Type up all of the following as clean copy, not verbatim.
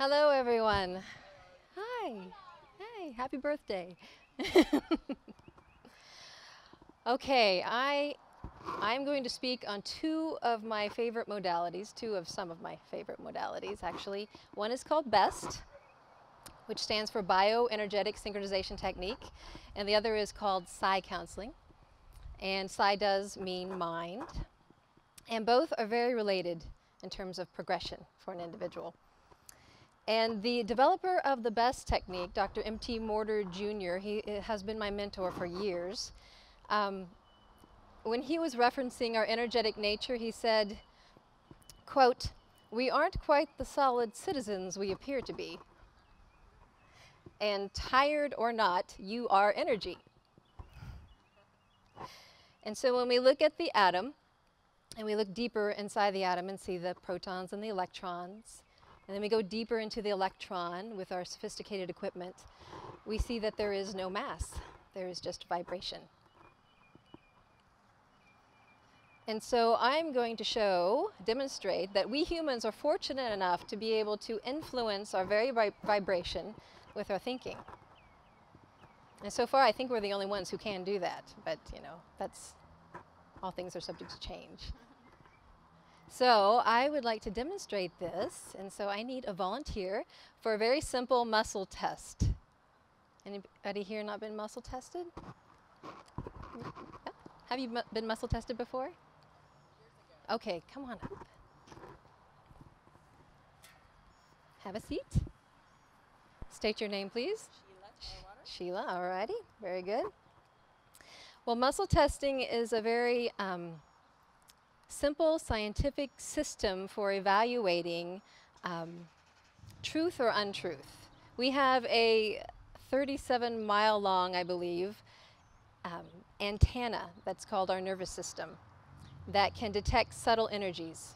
Hello, everyone. Hi. Hey, happy birthday. Okay, I'm going to speak on two of my favorite modalities, two of some of my favorite modalities, actually. One is called B.E.S.T, which stands for Bioenergetic Synchronization Technique, and the other is called Psi Counseling. And Psi does mean mind, and both are very related in terms of progression for an individual. And the developer of the B.E.S.T technique, Dr. M.T. Morter Jr., he has been my mentor for years. When he was referencing our energetic nature, he said, quote, "We aren't quite the solid citizens we appear to be. And tired or not, you are energy." And so when we look at the atom, and we look deeper inside the atom and see the protons and the electrons, and then we go deeper into the electron with our sophisticated equipment, we see that there is no mass. There is just vibration. And so I'm going to demonstrate that we humans are fortunate enough to be able to influence our very vibration with our thinking. And so far, I think we're the only ones who can do that. But, you know, all things are subject to change. So I would like to demonstrate this, and so I need a volunteer for a very simple muscle test. Anybody here not been muscle tested? Yeah. Have you been muscle tested before? Okay, come on up. Have a seat. State your name, please. Sheila, all righty, very good. Well, muscle testing is a very simple scientific system for evaluating truth or untruth. We have a 37-mile long, I believe, antenna that's called our nervous system that can detect subtle energies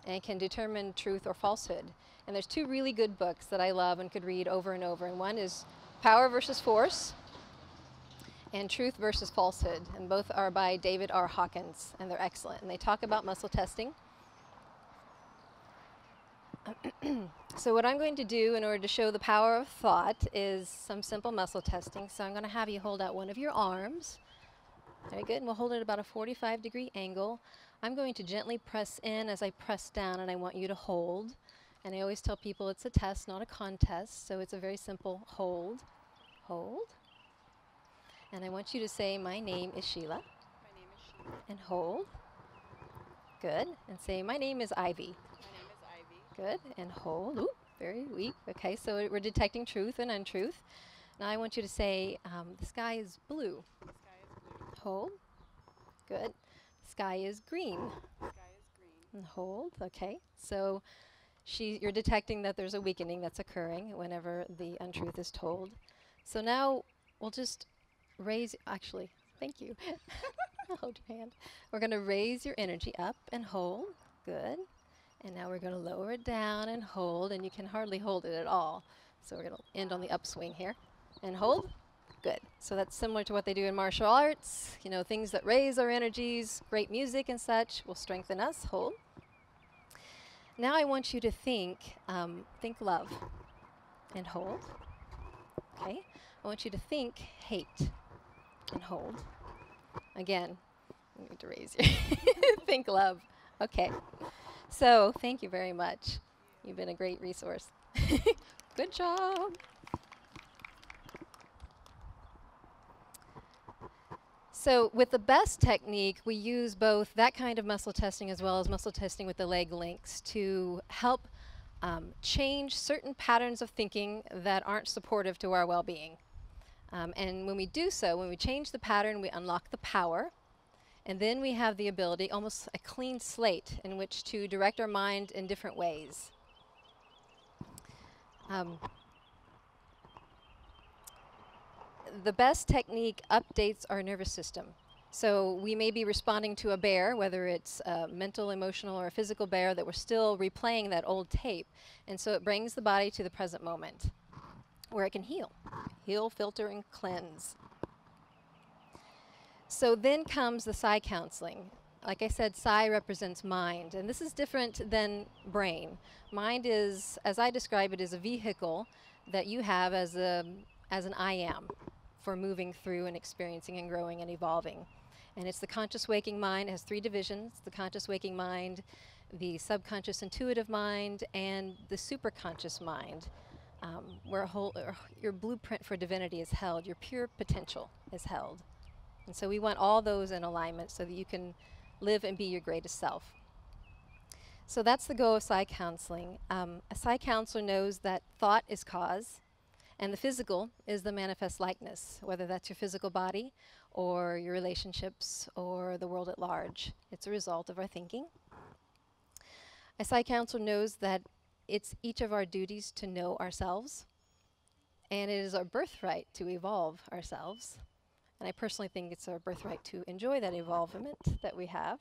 and can determine truth or falsehood. And there's two really good books that I love and could read over and over. And one is Power versus Force and Truth versus Falsehood. And both are by David R. Hawkins, and they're excellent. And they talk about muscle testing. So what I'm going to do in order to show the power of thought is some simple muscle testing. So I'm going to have you hold out one of your arms. Very good. And we'll hold it at about a 45-degree angle. I'm going to gently press in as I press down, and I want you to hold. And I always tell people it's a test, not a contest. So it's a very simple hold. Hold. And I want you to say, "My name is Sheila." My name is Sheila. And hold. Good. And say, "My name is Ivy." My name is Ivy. Good. And hold. Ooh, very weak. Okay, so we're detecting truth and untruth. Now I want you to say, "The sky is blue." The sky is blue. Hold. Good. The sky is green. The sky is green. And hold. Okay. So you're detecting that there's a weakening that's occurring whenever the untruth is told. So now we'll just actually, thank you. I'll hold your hand. We're going to raise your energy up and hold. Good. And now we're going to lower it down and hold, and you can hardly hold it at all. So we're going to end on the upswing here. And hold. Good. So that's similar to what they do in martial arts. You know, things that raise our energies, great music and such will strengthen us. Hold. Now I want you to think love and hold. Okay. I want you to think hate and hold. Again, I need to raise your think love. Okay. So thank you very much. You've been a great resource. Good job. So with the B.E.S.T technique, we use both that kind of muscle testing as well as muscle testing with the leg links to help change certain patterns of thinking that aren't supportive to our well-being. And when we do so, when we change the pattern, we unlock the power. And then we have the ability, almost a clean slate, in which to direct our mind in different ways. The B.E.S.T technique updates our nervous system. So we may be responding to a bear, whether it's a mental, emotional, or a physical bear, that we're still replaying that old tape. And so it brings the body to the present moment, where it can heal, filter, and cleanse. So then comes the Psi counseling. like I said, psi represents mind, and this is different than brain. Mind is, as I describe it, is a vehicle that you have as an I am for moving through and experiencing and growing and evolving. And it's the conscious waking mind. It has three divisions: the conscious waking mind, the subconscious intuitive mind, and the superconscious mind, where your blueprint for divinity is held, your pure potential is held. And so we want all those in alignment so that you can live and be your greatest self. So that's the goal of psi counseling. A psi counselor knows that thought is cause, and the physical is the manifest likeness, whether that's your physical body or your relationships or the world at large. It's a result of our thinking. A psi counselor knows that it's each of our duties to know ourselves, and it is our birthright to evolve ourselves. And I personally think it's our birthright to enjoy that evolvement that we have.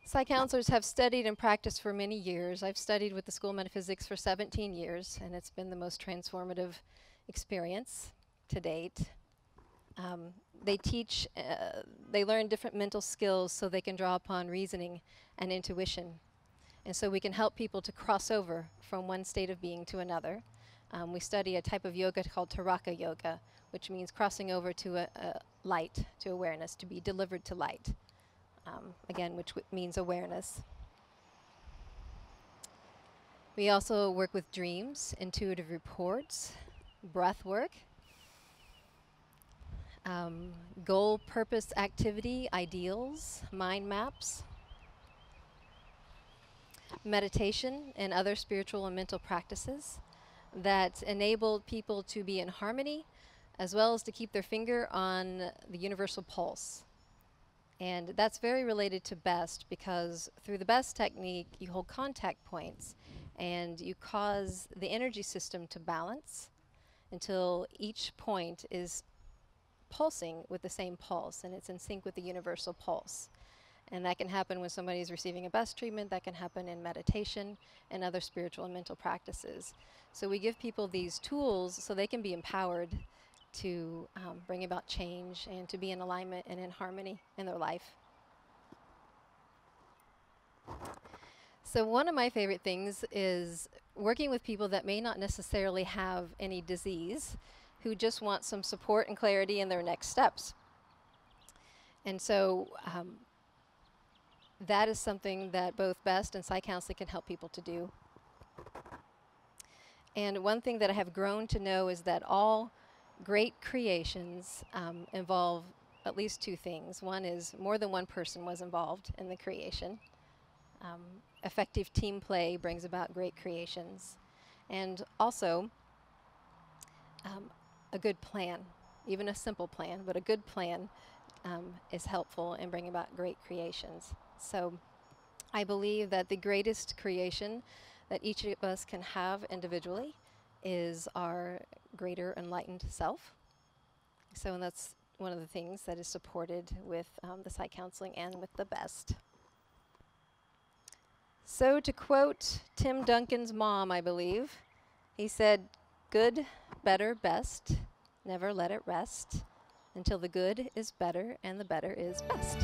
Psi counselors have studied and practiced for many years. I've studied with the School of Metaphysics for 17 years, and it's been the most transformative experience to date. They teach, they learn different mental skills so they can draw upon reasoning and intuition. And so we can help people to cross over from one state of being to another. We study a type of yoga called Taraka yoga, which means crossing over to a light, to awareness, to be delivered to light. Again, which means awareness. We also work with dreams, intuitive reports, breath work, goal, purpose, activity, ideals, mind maps, meditation, and other spiritual and mental practices that enable people to be in harmony, as well as to keep their finger on the universal pulse. And that's very related to B.E.S.T, because through the B.E.S.T technique, you hold contact points and you cause the energy system to balance until each point is pulsing with the same pulse, and it's in sync with the universal pulse. And that can happen when somebody is receiving a B.E.S.T treatment. That can happen in meditation and other spiritual and mental practices. So we give people these tools so they can be empowered to bring about change and to be in alignment and in harmony in their life. So one of my favorite things is working with people that may not necessarily have any disease, who just want some support and clarity in their next steps. And so that is something that both B.E.S.T and Psi Counseling can help people to do. And one thing that I have grown to know is that all great creations involve at least two things. One is more than one person was involved in the creation. Effective team play brings about great creations. And also, a good plan, even a simple plan, but a good plan is helpful in bringing about great creations. So I believe that the greatest creation that each of us can have individually is our greater enlightened self. So that's one of the things that is supported with the Psi Counseling and with the B.E.S.T. So to quote Tim Duncan's mom, I believe, he said, "Good, better, best, never let it rest until the good is better and the better is best."